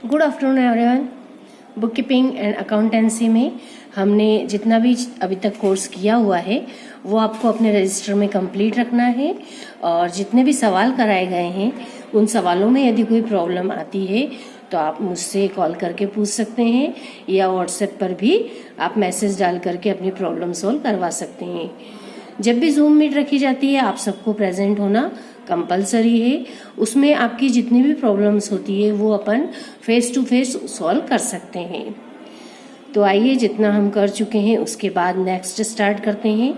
Good afternoon everyone. Book keeping and accountancy में हमने जितना भी अभी तक कोर्स किया हुआ है वो आपको अपने रजिस्टर में कंप्लीट रखना है और जितने भी सवाल कराए गए हैं उन सवालों में यदि कोई प्रॉब्लम आती है तो आप मुझसे कॉल करके पूछ सकते हैं या व्हाट्सएप पर भी आप मैसेज डाल करके अपनी प्रॉब्लम सॉल्व करवा सकते हैं। जब भी जूम मीट रखी जाती है आप सबको प्रेजेंट होना कंपलसरी है। उसमें आपकी जितनी भी प्रॉब्लम्स होती है वो अपन फेस टू फेस सॉल्व कर सकते हैं। तो आइए, जितना हम कर चुके हैं उसके बाद नेक्स्ट स्टार्ट करते हैं।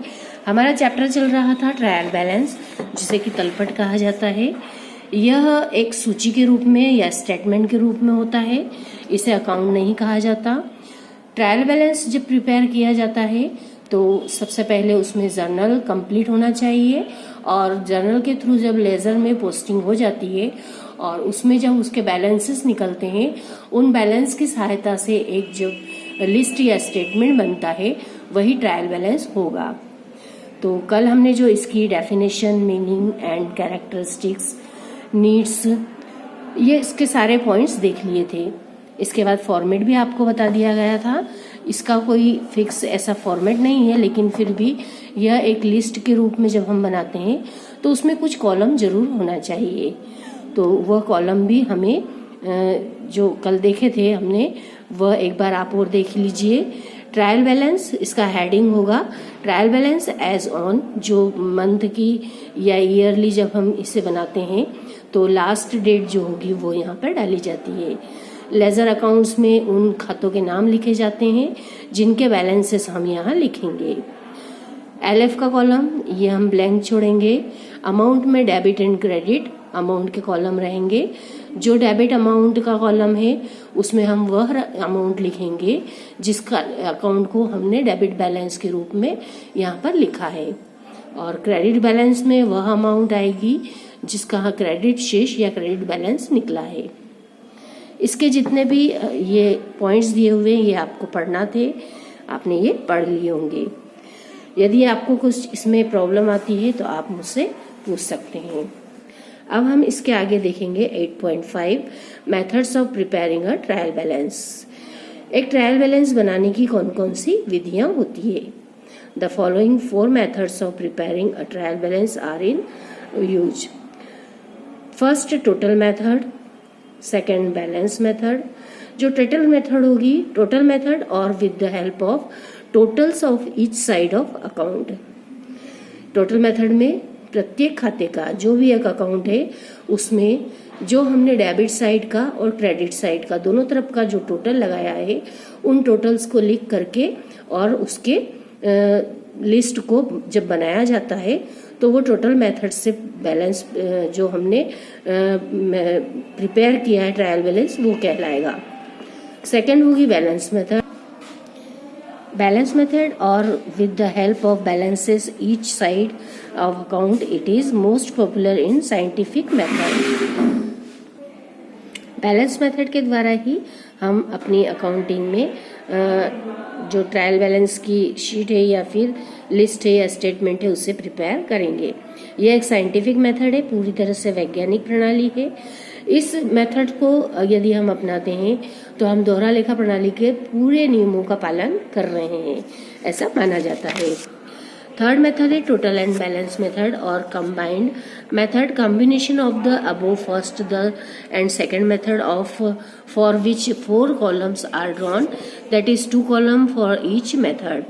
हमारा चैप्टर चल रहा था ट्रायल बैलेंस, जिसे कि तलपट कहा जाता है। यह एक सूची के रूप में या स्टेटमेंट के रूप में होता है, इसे अकाउंट नहीं कहा जाता। ट्रायल बैलेंस जब प्रिपेयर किया जाता है तो सबसे पहले उसमें जर्नल कंप्लीट होना चाहिए और जर्नल के थ्रू जब लेजर में पोस्टिंग हो जाती है और उसमें जब उसके बैलेंसेस निकलते हैं उन बैलेंस की सहायता से एक जो लिस्ट या स्टेटमेंट बनता है वही ट्रायल बैलेंस होगा। तो कल हमने जो इसकी definition, meaning and characteristics, needs, ये इसके सारे पॉइंट्स देख लिए थे। इसके बाद फॉर्मेट भी आपको बता दिया गया था। इसका कोई फिक्स ऐसा फॉर्मेट नहीं है, लेकिन फिर भी यह एक लिस्ट के रूप में जब हम बनाते हैं तो उसमें कुछ कॉलम जरूर होना चाहिए। तो वह कॉलम भी हमें जो कल देखे थे हमने वह एक बार आप और देख लीजिए। ट्रायल बैलेंस, इसका हेडिंग होगा ट्रायल बैलेंस एज ऑन। जो मंथ की या ईयरली जब हम इसे बनाते हैं तो लास्ट डेट जो होगी वो यहाँ पर डाली जाती है। लेजर अकाउंट्स में उन खातों के नाम लिखे जाते हैं जिनके बैलेंसेस हम यहाँ लिखेंगे। एलएफ का कॉलम ये हम ब्लैंक छोड़ेंगे। अमाउंट में डेबिट एंड क्रेडिट अमाउंट के कॉलम रहेंगे। जो डेबिट अमाउंट का कॉलम है उसमें हम वह अमाउंट लिखेंगे जिसका अकाउंट को हमने डेबिट बैलेंस के रूप में यहाँ पर लिखा है, और क्रेडिट बैलेंस में वह अमाउंट आएगी जिसका क्रेडिट शेष या क्रेडिट बैलेंस निकला है। इसके जितने भी ये पॉइंट्स दिए हुए ये आपको पढ़ना थे, आपने ये पढ़ लिए होंगे। यदि आपको कुछ इसमें प्रॉब्लम आती है तो आप मुझसे पूछ सकते हैं। अब हम इसके आगे देखेंगे 8.5 methods of preparing a trial balance. एक ट्रायल बैलेंस बनाने की कौन कौन सी विधियां होती है। The following 4 methods of preparing a trial balance are in use. First, total method. Second, balance method. जो टोटल मेथड होगी, टोटल मेथड और with the help of totals of each side of account. Total method में प्रत्येक खाते का जो भी एक अकाउंट है उसमें जो हमने डेबिट साइड का और क्रेडिट साइड का दोनों तरफ का जो टोटल लगाया है उन टोटल्स को लिख करके और उसके लिस्ट को जब बनाया जाता है तो वो टोटल मेथड से बैलेंस जो हमने प्रिपेयर किया है ट्रायल बैलेंस वो कहलाएगा। सेकंड होगी बैलेंस मेथड। बैलेंस मेथड और with the help of balances each side of account, it is most popular in scientific method. Balance method के द्वारा ही हम अपनी अकाउंटिंग में जो ट्रायल बैलेंस की शीट है या फिर लिस्ट है या स्टेटमेंट है उसे प्रिपेयर करेंगे। यह एक साइंटिफिक मेथड है, पूरी तरह से वैज्ञानिक प्रणाली है। इस मेथड को यदि हम अपनाते हैं तो हम दोहरा लेखा प्रणाली के पूरे नियमों का पालन कर रहे हैं, ऐसा माना जाता है। थर्ड मेथड है टोटल एंड बैलेंस मेथड और combined method, combination of the above first the and second method of for which 4 columns are drawn, that is 2 column for each method.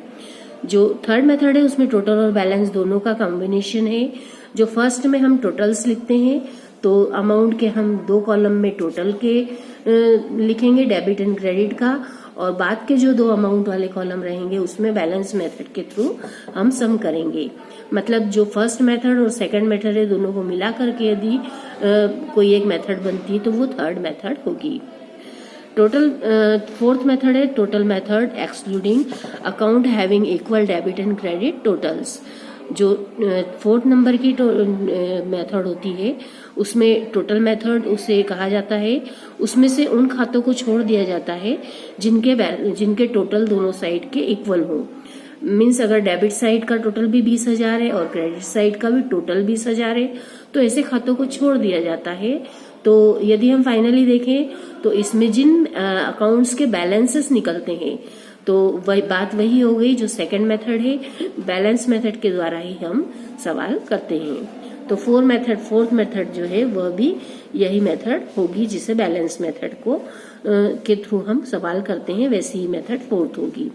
जो थर्ड मेथड है उसमें total और balance दोनों का combination है। जो first में हम टोटल्स लिखते हैं तो अमाउंट के हम 2 कॉलम में टोटल के लिखेंगे, डेबिट एंड क्रेडिट का, और बाद के जो 2 अमाउंट वाले कॉलम रहेंगे उसमें बैलेंस मेथड के थ्रू हम सम करेंगे। मतलब जो फर्स्ट मेथड और सेकंड मेथड है दोनों को मिला करके यदि कोई एक मेथड बनती है तो वो थर्ड मेथड होगी। टोटल फोर्थ मेथड है total method excluding account having equal debit and credit totals. जो फोर्थ नंबर की मेथड होती है उसमें टोटल मेथड उसे कहा जाता है। उसमें से उन खातों को छोड़ दिया जाता है जिनके टोटल दोनों साइड के इक्वल हो। मीन्स अगर डेबिट साइड का टोटल भी 20,000 है और क्रेडिट साइड का भी टोटल 20,000 है तो ऐसे खातों को छोड़ दिया जाता है। तो यदि हम फाइनली देखें तो इसमें जिन अकाउंट्स के बैलेंसेस निकलते हैं तो वही बात वही हो गई जो सेकंड मेथड है, बैलेंस मेथड के द्वारा ही हम सवाल करते हैं। तो फोर्थ मेथड जो है वह भी यही मेथड होगी जिसे बैलेंस मेथड को के थ्रू हम सवाल करते हैं, वैसी ही मेथड फोर्थ होगी।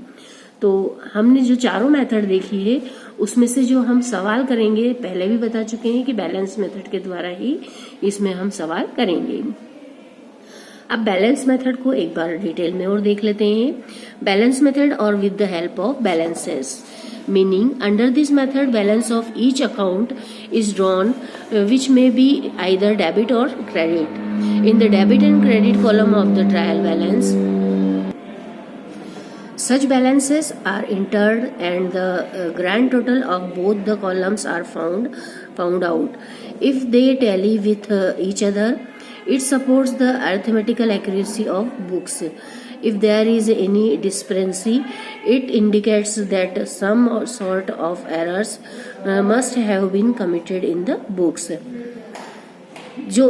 तो हमने जो चारों मेथड देखी है उसमें से जो हम सवाल करेंगे पहले भी बता चुके हैं कि बैलेंस मेथड के द्वारा ही इसमें हम सवाल करेंगे। अब बैलेंस मेथड को एक बार डिटेल में और देख लेते हैं। बैलेंस मेथड और with the help of balances, meaning under this method balance of each account is drawn which may be either debit or credit. In the debit and credit column of the trial balance, such balances are entered and the grand total of both the columns are found out. If they tally with each other, it supports the arithmetical accuracy of books. If there is any discrepancy, it indicates that some sort of errors must have been committed in the books. जो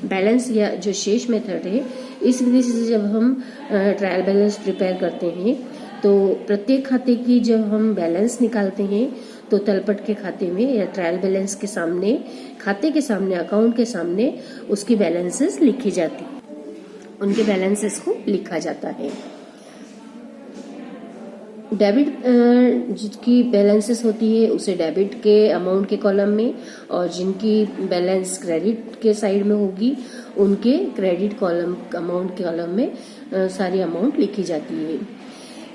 balance या जो शेष method है, इस विधि से जब हम trial balance prepare करते हैं तो प्रत्येक खाते की जब हम बैलेंस निकालते हैं तो तलपट के खाते में या ट्रायल बैलेंस के सामने, खाते के सामने, अकाउंट के सामने उसकी बैलेंसेस लिखी जाती है, उनके बैलेंसेस को लिखा जाता है। डेबिट जिसकी बैलेंसेस होती है उसे डेबिट के अमाउंट के कॉलम में, और जिनकी बैलेंस क्रेडिट के साइड में होगी उनके क्रेडिट कॉलम अमाउंट के कॉलम में सारी अमाउंट लिखी जाती है।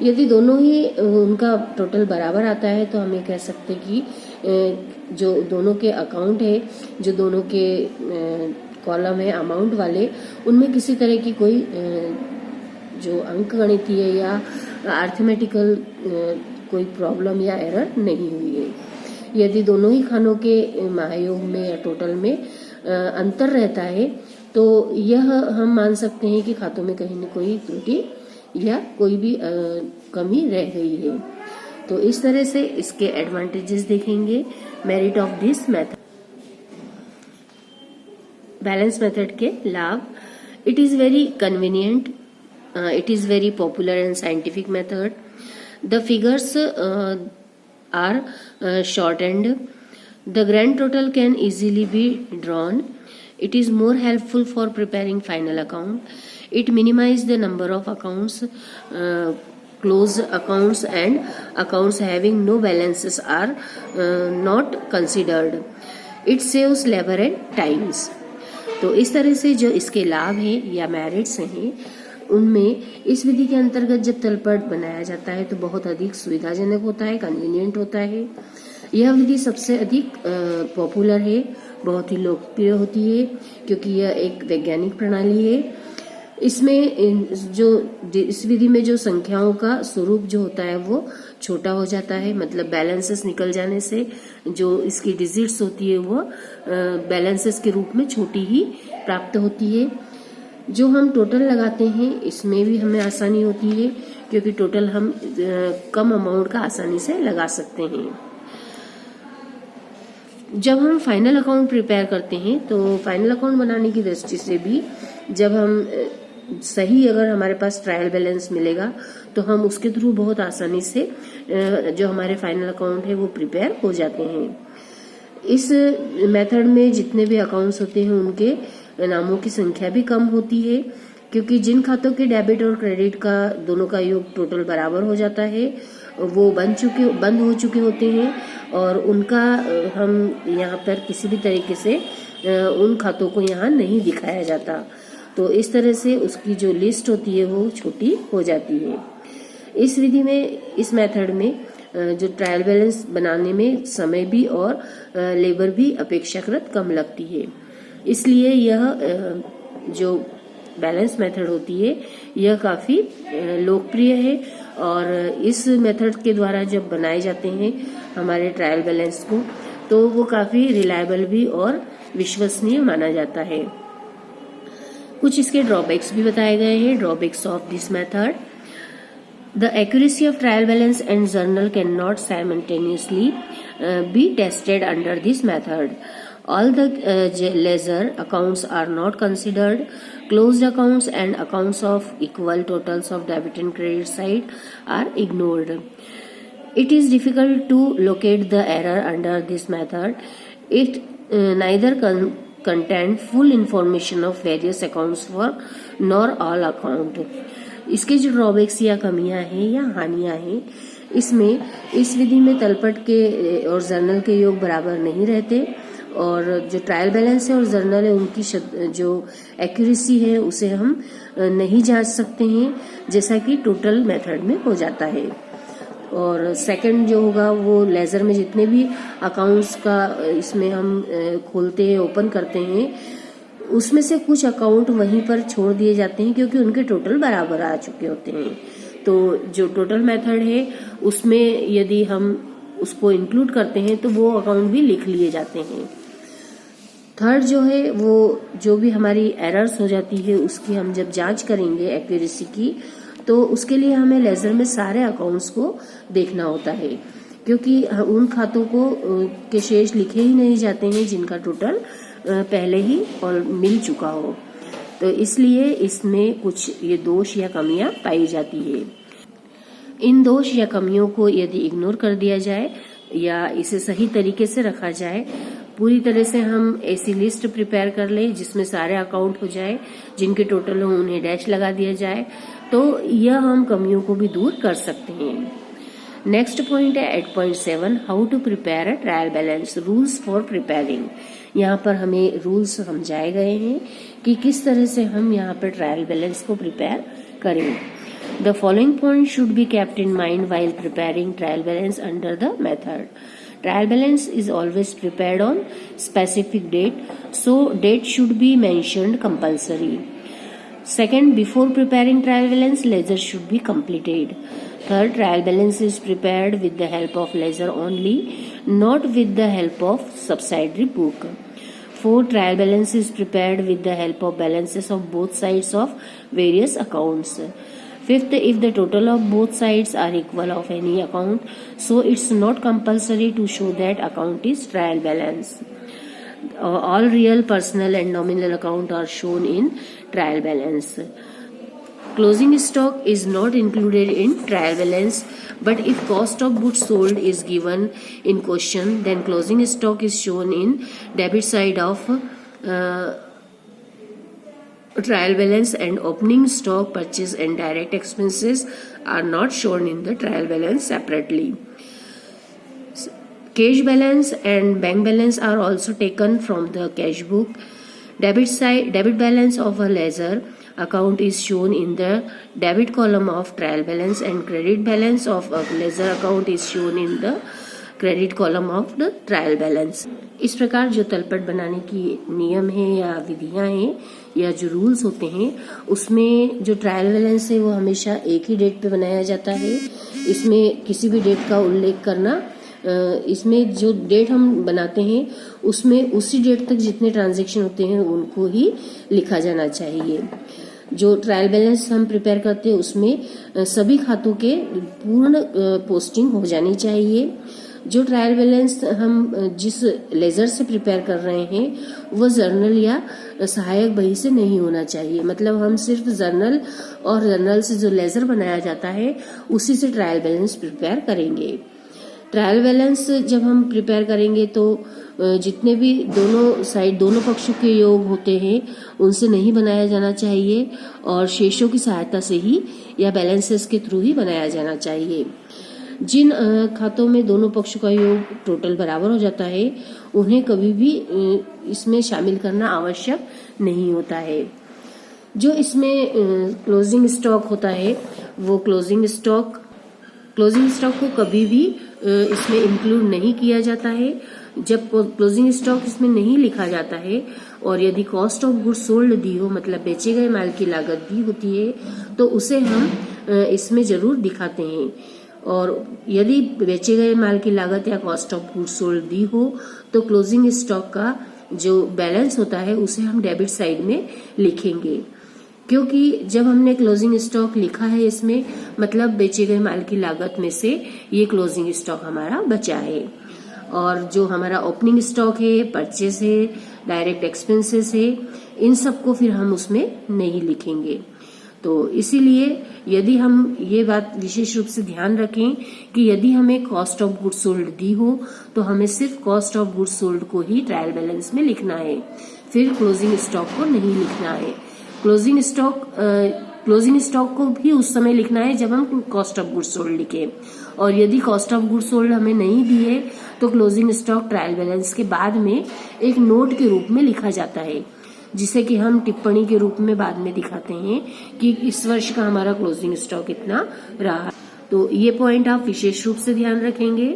यदि दोनों ही उनका टोटल बराबर आता है तो हम ये कह सकते कि जो दोनों के अकाउंट है, जो दोनों के कॉलम है अमाउंट वाले, उनमें किसी तरह की कोई जो अंकगणितीय या अर्थमेटिकल कोई प्रॉब्लम या एरर नहीं हुई है। यदि दोनों ही खानों के महायोग में या टोटल में अंतर रहता है तो यह हम मान सकते हैं कि खातों में कहीं न कोई त्रुटि या कोई भी कमी रह गई है। तो इस तरह से इसके एडवांटेजेस देखेंगे। Merit of this method, balance method के लाभ, it is very convenient, it is very popular and scientific method, the figures are short and, the grand total can easily be drawn, it is more helpful for preparing final account, it minimize the number of accounts, closed accounts and accounts having no balances are not considered, it saves labor and times। तो इस तरह से जो इसके लाभ हैं या merits हैं उनमें इस विधि के अंतर्गत जब तलपट बनाया जाता है तो बहुत अधिक सुविधाजनक होता है, कन्वीनियंट होता है। यह विधि सबसे अधिक पॉपुलर है, बहुत ही लोकप्रिय होती है क्योंकि यह एक वैज्ञानिक प्रणाली है। इसमें जो इस विधि में जो संख्याओं का स्वरूप जो होता है वो छोटा हो जाता है, मतलब बैलेंसेस निकल जाने से जो इसकी डिजिट्स होती है वो बैलेंसेस के रूप में छोटी ही प्राप्त होती है। जो हम टोटल लगाते हैं इसमें भी हमें आसानी होती है क्योंकि टोटल हम कम अमाउंट का आसानी से लगा सकते हैं। जब हम फाइनल अकाउंट प्रिपेयर करते हैं तो फाइनल अकाउंट बनाने की दृष्टि से भी जब हम सही अगर हमारे पास ट्रायल बैलेंस मिलेगा तो हम उसके थ्रू बहुत आसानी से जो हमारे फाइनल अकाउंट है वो प्रिपेयर हो जाते हैं। इस मेथड में जितने भी अकाउंट्स होते हैं उनके नामों की संख्या भी कम होती है क्योंकि जिन खातों के डेबिट और क्रेडिट का दोनों का योग टोटल बराबर हो जाता है वो बंद हो चुके होते हैं और उनका हम यहाँ पर किसी भी तरीके से उन खातों को यहाँ नहीं दिखाया जाता। तो इस तरह से उसकी जो लिस्ट होती है वो छोटी हो जाती है। इस विधि में, इस मेथड में जो ट्रायल बैलेंस बनाने में समय भी और लेबर भी अपेक्षाकृत कम लगती है, इसलिए यह जो बैलेंस मेथड होती है यह काफ़ी लोकप्रिय है और इस मेथड के द्वारा जब बनाए जाते हैं हमारे ट्रायल बैलेंस को तो वो काफ़ी रिलायबल भी और विश्वसनीय माना जाता है। कुछ इसके ड्रॉबैक्स भी बताए गए हैं। Drawbacks of this method, the accuracy of trial balance and journal can not simultaneously be tested under this method. All the ledger accounts are not considered. Closed accounts and accounts of equal totals of debit and credit side are ignored. It is difficult to locate the error under this method. It neither contain full information of various accounts for nor all account. इसके जो drawbacks या कमियां हैं या हानियां हैं, इसमें इस विधि में तलपट के और जर्नल के योग बराबर नहीं रहते और जो ट्रायल बैलेंस है और जर्नल है उनकी जो एक्यूरेसी है उसे हम नहीं जांच सकते हैं जैसा कि टोटल मेथड में हो जाता है। और सेकंड जो होगा वो लेजर में जितने भी अकाउंट्स का इसमें हम खोलते हैं, ओपन करते हैं, उसमें से कुछ अकाउंट वहीं पर छोड़ दिए जाते हैं क्योंकि उनके टोटल बराबर आ चुके होते हैं। तो जो टोटल मेथड है उसमें यदि हम उसको इंक्लूड करते हैं तो वो अकाउंट भी लिख लिए जाते हैं। थर्ड जो है वो जो भी हमारी एरर्स हो जाती है उसकी हम जब जांच करेंगे एक्यूरेसी की, तो उसके लिए हमें लेजर में सारे अकाउंट्स को देखना होता है क्योंकि उन खातों को के शेष लिखे ही नहीं जाते हैं जिनका टोटल पहले ही और मिल चुका हो। तो इसलिए इसमें कुछ ये दोष या कमियां पाई जाती है। इन दोष या कमियों को यदि इग्नोर कर दिया जाए या इसे सही तरीके से रखा जाए, पूरी तरह से हम ऐसी लिस्ट प्रिपेयर कर ले जिसमें सारे अकाउंट हो जाए, जिनके टोटल हो उन्हें डैश लगा दिया जाए, तो यह हम कमियों को भी दूर कर सकते हैं। नेक्स्ट पॉइंट है 8.7 how to prepare a trial balance, rules for preparing. यहाँ पर हमें रूल्स समझाए गए हैं कि किस तरह से हम यहाँ पर ट्रायल बैलेंस को प्रिपेयर करें। The following points should be kept in mind while preparing trial balance under the method. Trial balance is always prepared on specific date, so date should be mentioned compulsory. Second, before preparing trial balance, ledger should be completed. Third, trial balance is prepared with the help of ledger only, not with the help of subsidiary book. Fourth, trial balance is prepared with the help of balances of both sides of various accounts. Fifth, if the total of both sides are equal of any account, so it's not compulsory to show that account is trial balance. All real, personal and nominal account are shown in trial balance. Closing stock is not included in trial balance, but if cost of goods sold is given in question, then closing stock is shown in debit side of trial balance, and opening stock, purchase and direct expenses are not shown in the trial balance separately. Cash balance and bank balance are also taken from the cash book. Debit balance of a ledger account is shown in the debit column of trial balance, and credit balance of a ledger account is shown in the credit column of the trial balance. इस प्रकार जो तलपट बनाने की नियम है या विधियां हैं या जो रूल्स होते हैं, उसमें जो ट्रायल बैलेंस है वो हमेशा एक ही डेट पे बनाया जाता है। इसमें किसी भी डेट का उल्लेख करना, इसमें जो डेट हम बनाते हैं उसमें उसी डेट तक जितने ट्रांजैक्शन होते हैं उनको ही लिखा जाना चाहिए। जो ट्रायल बैलेंस हम प्रिपेयर करते हैं उसमें सभी खातों के पूर्ण पोस्टिंग हो जानी चाहिए। जो ट्रायल बैलेंस हम जिस लेजर से प्रिपेयर कर रहे हैं वो जर्नल या सहायक बही से नहीं होना चाहिए। मतलब हम सिर्फ जर्नल और जर्नल से जो लेजर बनाया जाता है उसी से ट्रायल बैलेंस प्रिपेयर करेंगे। ट्रायल बैलेंस जब हम प्रिपेयर करेंगे तो जितने भी दोनों पक्षों के योग होते हैं उनसे नहीं बनाया जाना चाहिए और शेषों की सहायता से ही या बैलेंसेस के थ्रू ही बनाया जाना चाहिए। जिन खातों में दोनों पक्षों का योग टोटल बराबर हो जाता है उन्हें कभी भी इसमें शामिल करना आवश्यक नहीं होता है। जो इसमें क्लोजिंग स्टॉक होता है वो क्लोजिंग स्टॉक को कभी भी इसमें इंक्लूड नहीं किया जाता है। जब क्लोजिंग स्टॉक इसमें नहीं लिखा जाता है और यदि कॉस्ट ऑफ गुड्स सोल्ड दी हो, मतलब बेचे गए माल की लागत दी होती है, तो उसे हम इसमें जरूर दिखाते हैं। और यदि बेचे गए माल की लागत या कॉस्ट ऑफ गुड्स सोल्ड दी हो तो क्लोजिंग स्टॉक का जो बैलेंस होता है उसे हम डेबिट साइड में लिखेंगे, क्योंकि जब हमने क्लोजिंग स्टॉक लिखा है इसमें मतलब बेचे गए माल की लागत में से ये क्लोजिंग स्टॉक हमारा बचा है। और जो हमारा ओपनिंग स्टॉक है, परचेस है, डायरेक्ट एक्सपेंसेस है, इन सबको फिर हम उसमें नहीं लिखेंगे। तो इसीलिए यदि हम ये बात विशेष रूप से ध्यान रखें कि यदि हमें कॉस्ट ऑफ गुड्स सोल्ड दी हो तो हमें सिर्फ कॉस्ट ऑफ गुड्स सोल्ड को ही ट्रायल बैलेंस में लिखना है, फिर क्लोजिंग स्टॉक को नहीं लिखना है। क्लोजिंग स्टॉक को भी उस समय लिखना है जब हम कॉस्ट ऑफ गुड्स सोल्ड लिखें, और यदि कॉस्ट ऑफ गुड्स सोल्ड हमें नहीं दी है तो क्लोजिंग स्टॉक ट्रायल बैलेंस के बाद में एक नोट के रूप में लिखा जाता है, जिसे कि हम टिप्पणी के रूप में बाद में दिखाते हैं कि इस वर्ष का हमारा क्लोजिंग स्टॉक इतना रहा। तो ये पॉइंट आप विशेष रूप से ध्यान रखेंगे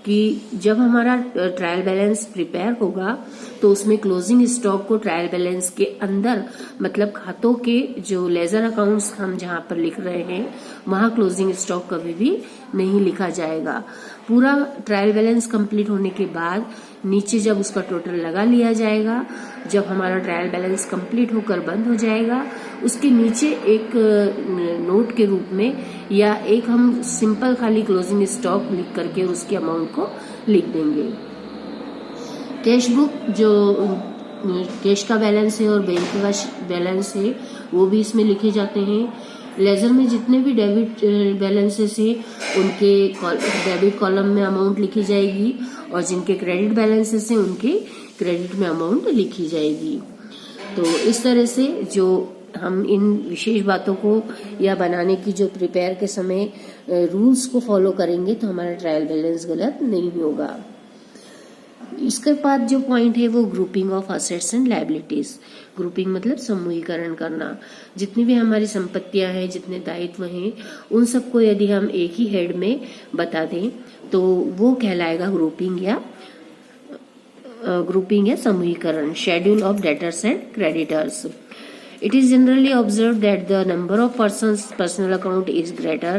कि जब हमारा ट्रायल बैलेंस प्रिपेयर होगा तो उसमें क्लोजिंग स्टॉक को ट्रायल बैलेंस के अंदर, मतलब खातों के जो लेजर अकाउंट्स हम जहां पर लिख रहे हैं वहां क्लोजिंग स्टॉक कभी भी नहीं लिखा जाएगा। पूरा ट्रायल बैलेंस कंप्लीट होने के बाद नीचे जब उसका टोटल लगा लिया जाएगा, जब हमारा ट्रायल बैलेंस कंप्लीट होकर बंद हो जाएगा, उसके नीचे एक नोट के रूप में या एक हम सिंपल खाली क्लोजिंग स्टॉक लिख करके उसके अमाउंट को लिख देंगे। कैश बुक जो कैश का बैलेंस है और बैंक का बैलेंस है वो भी इसमें लिखे जाते हैं। लेजर में जितने भी डेबिट बैलेंसेस है उनके डेबिट कॉलम में अमाउंट लिखी जाएगी, और जिनके क्रेडिट बैलेंसेस है उनके क्रेडिट में अमाउंट लिखी जाएगी। तो इस तरह से जो हम इन विशेष बातों को या बनाने की जो प्रिपेयर के समय रूल्स को फॉलो करेंगे तो हमारा ट्रायल बैलेंस गलत नहीं होगा। इसके बाद जो पॉइंट है वो grouping of assets and liabilities. Grouping मतलब समूहीकरण करना। जितनी भी हमारी संपत्तियां हैं, जितने दायित्व हैं, उन सबको यदि हम एक ही हेड में बता दें तो वो कहलाएगा ग्रुपिंग या समूहीकरण। Schedule of debtors and creditors. It is generally observed that the number of persons personal account is greater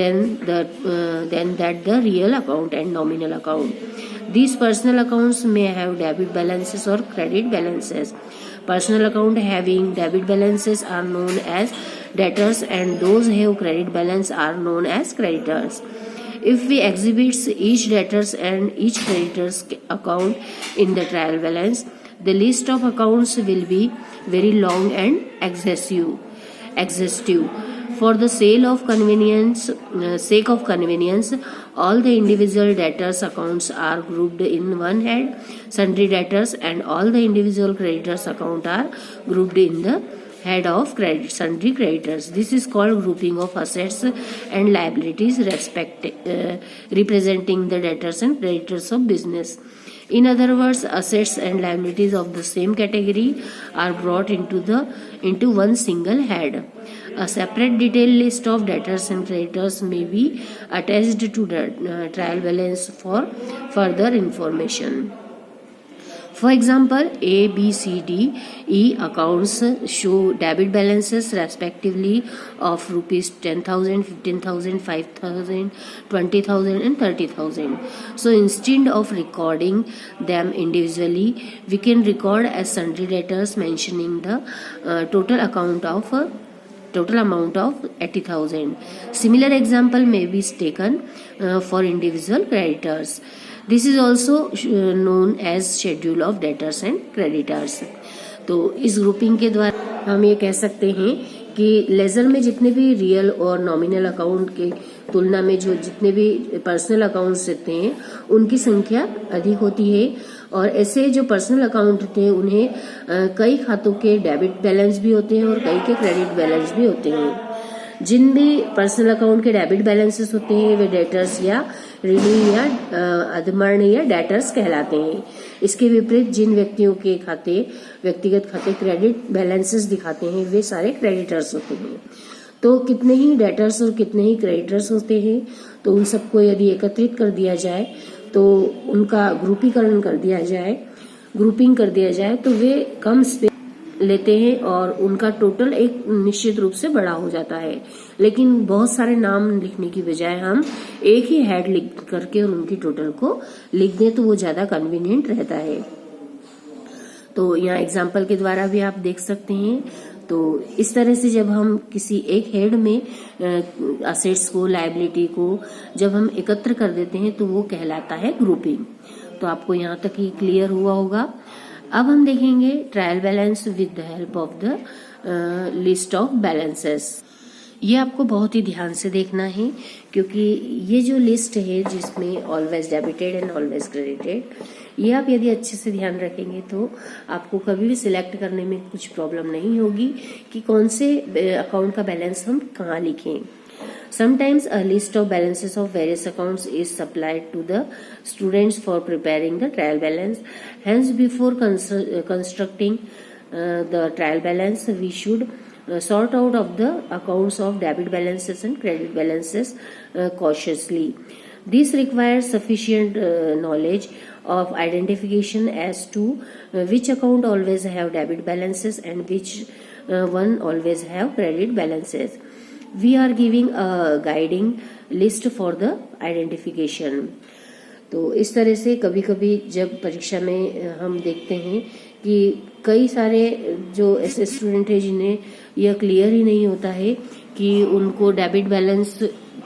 than that the real account and nominal account. These personal accounts may have debit balances or credit balances. Personal account having debit balances are known as debtors and those have credit balance are known as creditors. If we exhibit each debtors and each creditors account in the trial balance, the list of accounts will be very long and exhaustive. For the sake of convenience, all the individual debtors accounts are grouped in one head. Sundry debtors and all the individual creditors account are grouped in the head of sundry creditors. This is called grouping of assets and liabilities representing the debtors and creditors of business. In other words, assets and liabilities of the same category are brought into one single head. A separate detailed list of debtors and creditors may be attached to the trial balance for further information. For example, A, B, C, D, E accounts show debit balances respectively of rupees 10,000, 15,000, 5,000, 20,000 and 30,000. So instead of recording them individually, we can record as sundry debtors mentioning the total amount of 80,000. Similar example may be taken for individual creditors. This is also known as schedule of debtors and creditors. तो इस grouping के द्वारा हम ये कह सकते हैं कि लेजर में जितने भी रियल और नॉमिनल अकाउंट के तुलना में जो जितने भी पर्सनल अकाउंट्स रहते हैं उनकी संख्या अधिक होती है, और ऐसे जो पर्सनल अकाउंट होते हैं उन्हें कई खातों के डेबिट बैलेंस भी होते हैं और कई के क्रेडिट बैलेंस भी होते हैं। जिन भी पर्सनल अकाउंट के डेबिट बैलेंसेस होते हैं वे डेटर्स या ऋणी या अधमर्ण या डेटर्स कहलाते हैं। इसके विपरीत जिन व्यक्तियों के व्यक्तिगत खाते क्रेडिट बैलेंसेस दिखाते हैं वे सारे क्रेडिटर्स होते हैं। तो कितने ही डेटर्स और कितने ही क्रेडिटर्स होते हैं, तो उन सबको यदि एकत्रित कर दिया जाए तो उनका ग्रुपिंग कर दिया जाए तो वे कम स्पेस लेते हैं और उनका टोटल एक निश्चित रूप से बड़ा हो जाता है। लेकिन बहुत सारे नाम लिखने की बजाय हम एक ही हेड लिख करके और उनकी टोटल को लिख दें तो वो ज्यादा कन्वीनियंट रहता है। तो यहाँ एग्जाम्पल के द्वारा भी आप देख सकते हैं। तो इस तरह से जब हम किसी एक हेड में असेट्स को, लायबिलिटी को जब हम एकत्र कर देते हैं तो वो कहलाता है ग्रुपिंग। तो आपको यहाँ तक ही क्लियर हुआ होगा। अब हम देखेंगे trial balance with the help of the list of balances. ये आपको बहुत ही ध्यान से देखना है, क्योंकि ये जो लिस्ट है जिसमें always debited and always credited, ये आप यदि अच्छे से ध्यान रखेंगे तो आपको कभी भी सिलेक्ट करने में कुछ प्रॉब्लम नहीं होगी कि कौन से अकाउंट का बैलेंस हम कहाँ लिखें। Sometimes a list of balances of various accounts is supplied to the students for preparing the trial balance. Hence, before constructing the trial balance, we should sort out of the accounts of debit balances and credit balances cautiously. This requires sufficient knowledge of identification as to which account always have debit balances and which one always have credit balances. We are giving a guiding list for the identification. तो इस तरह से कभी कभी जब परीक्षा में हम देखते हैं कि कई सारे जो ऐसे स्टूडेंट हैं जिन्हें यह क्लियर ही नहीं होता है कि उनको डेबिट बैलेंस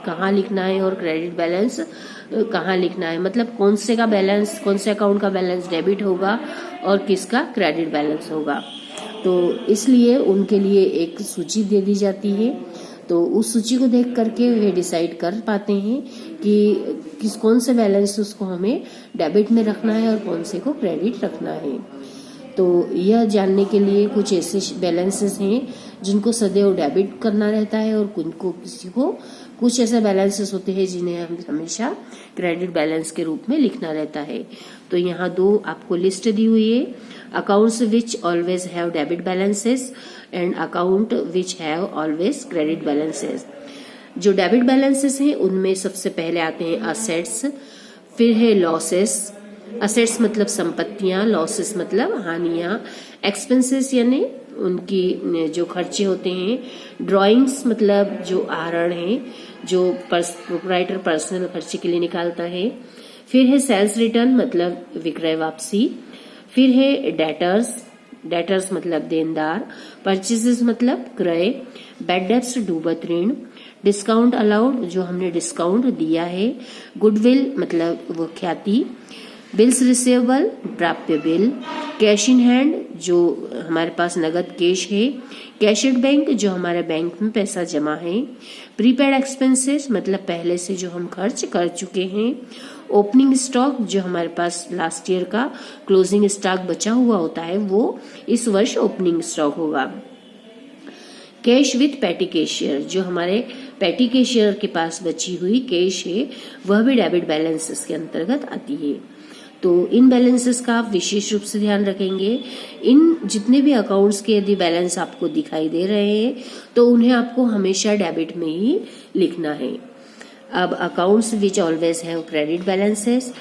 कहाँ लिखना है और क्रेडिट बैलेंस कहाँ लिखना है, मतलब कौन से का बैलेंस, कौन से अकाउंट का बैलेंस डेबिट होगा और किसका क्रेडिट बैलेंस होगा। तो इसलिए उनके लिए एक सूची दे दी जाती है। तो उस सूची को देख करके वे डिसाइड कर पाते हैं कि कौन से बैलेंस उसको हमें डेबिट में रखना है और कौन से को क्रेडिट रखना है। तो यह जानने के लिए कुछ ऐसे बैलेंसेस हैं जिनको सदैव डेबिट करना रहता है और किसी को कुछ ऐसे बैलेंसेस होते हैं जिन्हें हम हमेशा क्रेडिट बैलेंस के रूप में लिखना रहता है। तो यहाँ दो आपको लिस्ट दी हुई है, accounts which always have debit balances and account which have always credit balances. जो डेबिट बैलेंसेस हैं उनमें सबसे पहले आते हैं असेट्स, फिर है लॉसेस। असेट्स मतलब संपत्तियां, लॉसेस मतलब हानियां, एक्सपेंसेस यानी उनकी जो खर्चे होते हैं, ड्राइंग्स मतलब जो आहरण है जो प्रोप्राइटर पर्सनल खर्चे के लिए निकालता है, फिर है सेल्स रिटर्न मतलब विक्रय वापसी, फिर है डेटर्स, डेटर्स मतलब देनदार, परचेजेस मतलब क्रय, बैड डेब्ट्स डूबत ऋण, डिस्काउंट अलाउड जो हमने डिस्काउंट दिया है, गुडविल मतलब वो ख्याति, बिल्स रिसीवेबल प्राप्य बिल, कैश इन हैंड जो हमारे पास नगद कैश है, कैश एट बैंक जो हमारे बैंक में पैसा जमा है, प्रीपेड एक्सपेंसेस मतलब पहले से जो हम खर्च कर चुके हैं, ओपनिंग स्टॉक जो हमारे पास लास्ट ईयर का क्लोजिंग स्टॉक बचा हुआ होता है वो इस वर्ष ओपनिंग स्टॉक होगा, कैश विथ पैटी कैशियर जो हमारे पैटी कैशियर के पास बची हुई कैश है वह भी डेबिट बैलेंसेस के अंतर्गत आती है। तो इन बैलेंसेस का आप विशेष रूप से ध्यान रखेंगे। इन जितने भी अकाउंट्स के यदि बैलेंस आपको दिखाई दे रहे हैं तो उन्हें आपको हमेशा डेबिट में ही लिखना है। अब accounts which always have credit balances,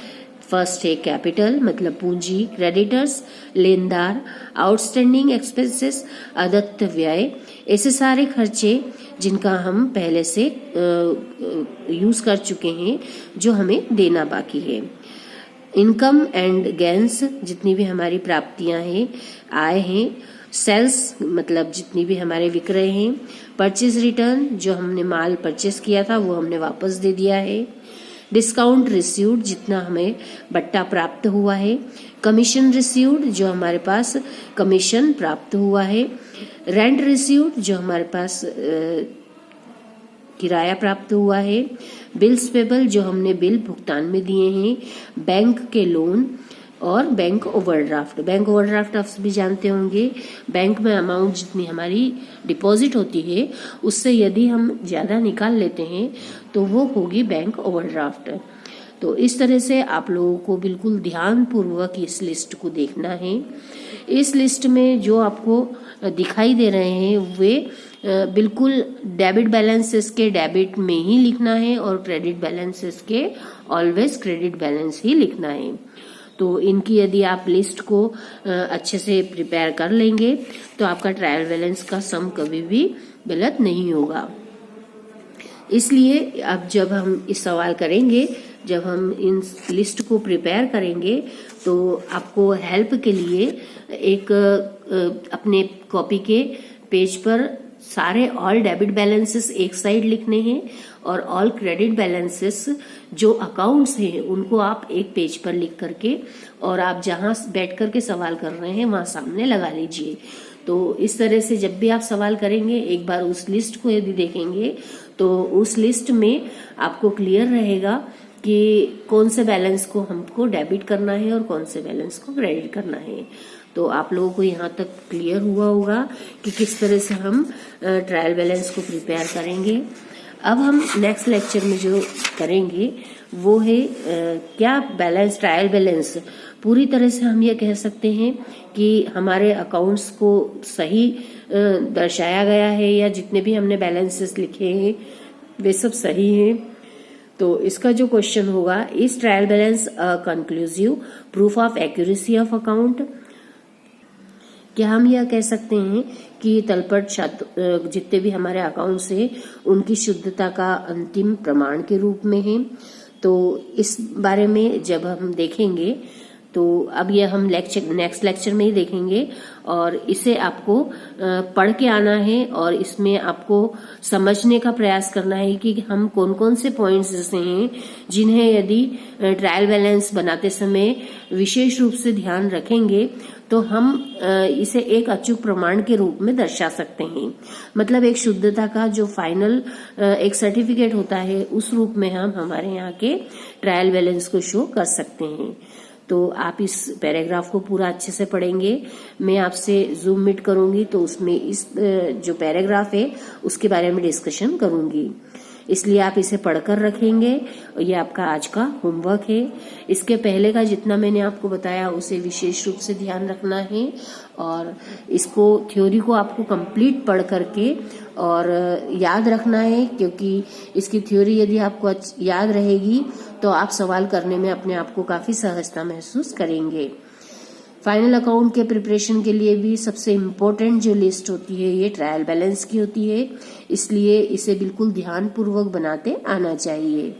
first है कैपिटल मतलब पूंजी, क्रेडिटर्स लेनदार, आउटस्टैंडिंग एक्सपेंसेस अदत्त व्यय, ऐसे सारे खर्चे जिनका हम पहले से यूज कर चुके हैं जो हमें देना बाकी है, इनकम एंड गेन्स जितनी भी हमारी प्राप्तियां हैं, आय हैं, सेल्स मतलब जितनी भी हमारे विक्रय हैं, परचेज रिटर्न जो हमने माल परचेस किया था वो हमने वापस दे दिया है, डिस्काउंट रिसीव्ड जितना हमें बट्टा प्राप्त हुआ है, कमीशन रिसीव्ड जो हमारे पास कमीशन प्राप्त हुआ है, रेंट रिसीव्ड जो हमारे पास किराया प्राप्त हुआ है, बिल्स पेबल जो हमने बिल भुगतान में दिए हैं, बैंक के लोन और बैंक ओवरड्राफ्ट। बैंक ओवरड्राफ्ट आप सभी जानते होंगे, बैंक में अमाउंट जितनी हमारी डिपॉजिट होती है उससे यदि हम ज्यादा निकाल लेते हैं तो वो होगी बैंक ओवरड्राफ्ट। तो इस तरह से आप लोगों को बिल्कुल ध्यान पूर्वक इस लिस्ट को देखना है। इस लिस्ट में जो आपको दिखाई दे रहे हैं वे बिल्कुल डेबिट बैलेंसेस के डेबिट में ही लिखना है और क्रेडिट बैलेंसेस के ऑलवेज क्रेडिट बैलेंस ही लिखना है। तो इनकी यदि आप लिस्ट को अच्छे से प्रिपेयर कर लेंगे तो आपका ट्रायल बैलेंस का सम कभी भी गलत नहीं होगा। इसलिए अब जब हम इस सवाल करेंगे, जब हम इन लिस्ट को प्रिपेयर करेंगे तो आपको हेल्प के लिए एक अपने कॉपी के पेज पर सारे ऑल डेबिट बैलेंसेस एक साइड लिखने हैं और ऑल क्रेडिट बैलेंसेस जो अकाउंट्स हैं उनको आप एक पेज पर लिख करके और आप जहां बैठ करके सवाल कर रहे हैं वहां सामने लगा लीजिए। तो इस तरह से जब भी आप सवाल करेंगे एक बार उस लिस्ट को यदि देखेंगे तो उस लिस्ट में आपको क्लियर रहेगा कि कौन से बैलेंस को हमको डेबिट करना है और कौन से बैलेंस को क्रेडिट करना है। तो आप लोगों को यहाँ तक क्लियर हुआ होगा कि किस तरह से हम ट्रायल बैलेंस को प्रिपेयर करेंगे। अब हम नेक्स्ट लेक्चर में जो करेंगे वो है क्या बैलेंस, ट्रायल बैलेंस पूरी तरह से हम ये कह सकते हैं कि हमारे अकाउंट्स को सही दर्शाया गया है या जितने भी हमने बैलेंसेस लिखे हैं वे सब सही हैं। तो इसका जो क्वेश्चन होगा, is trial balance conclusive proof of accuracy of account. क्या हम यह कह सकते हैं कि तलपट जितने भी हमारे अकाउंट्स हैं उनकी शुद्धता का अंतिम प्रमाण के रूप में है। तो इस बारे में जब हम देखेंगे तो अब यह हम नेक्स्ट लेक्चर में ही देखेंगे और इसे आपको पढ़ के आना है और इसमें आपको समझने का प्रयास करना है कि हम कौन कौन से पॉइंट्स ऐसे हैं जिन्हें यदि ट्रायल बैलेंस बनाते समय विशेष रूप से ध्यान रखेंगे तो हम इसे एक अचूक प्रमाण के रूप में दर्शा सकते हैं। मतलब एक शुद्धता का जो फाइनल एक सर्टिफिकेट होता है उस रूप में हम हमारे यहाँ के ट्रायल बैलेंस को शो कर सकते हैं। तो आप इस पैराग्राफ को पूरा अच्छे से पढ़ेंगे। मैं आपसे जूम मीट करूंगी तो उसमें इस जो पैराग्राफ है उसके बारे में डिस्कशन करूंगी, इसलिए आप इसे पढ़कर रखेंगे। ये आपका आज का होमवर्क है। इसके पहले का जितना मैंने आपको बताया उसे विशेष रूप से ध्यान रखना है और इसको थ्योरी को आपको कंप्लीट पढ़ करके और याद रखना है, क्योंकि इसकी थ्योरी यदि आपको याद रहेगी तो आप सवाल करने में अपने आप को काफी सहजता महसूस करेंगे। फाइनल अकाउंट के प्रिपरेशन के लिए भी सबसे इम्पोर्टेंट जो लिस्ट होती है ये ट्रायल बैलेंस की होती है, इसलिए इसे बिल्कुल ध्यानपूर्वक बनाते आना चाहिए।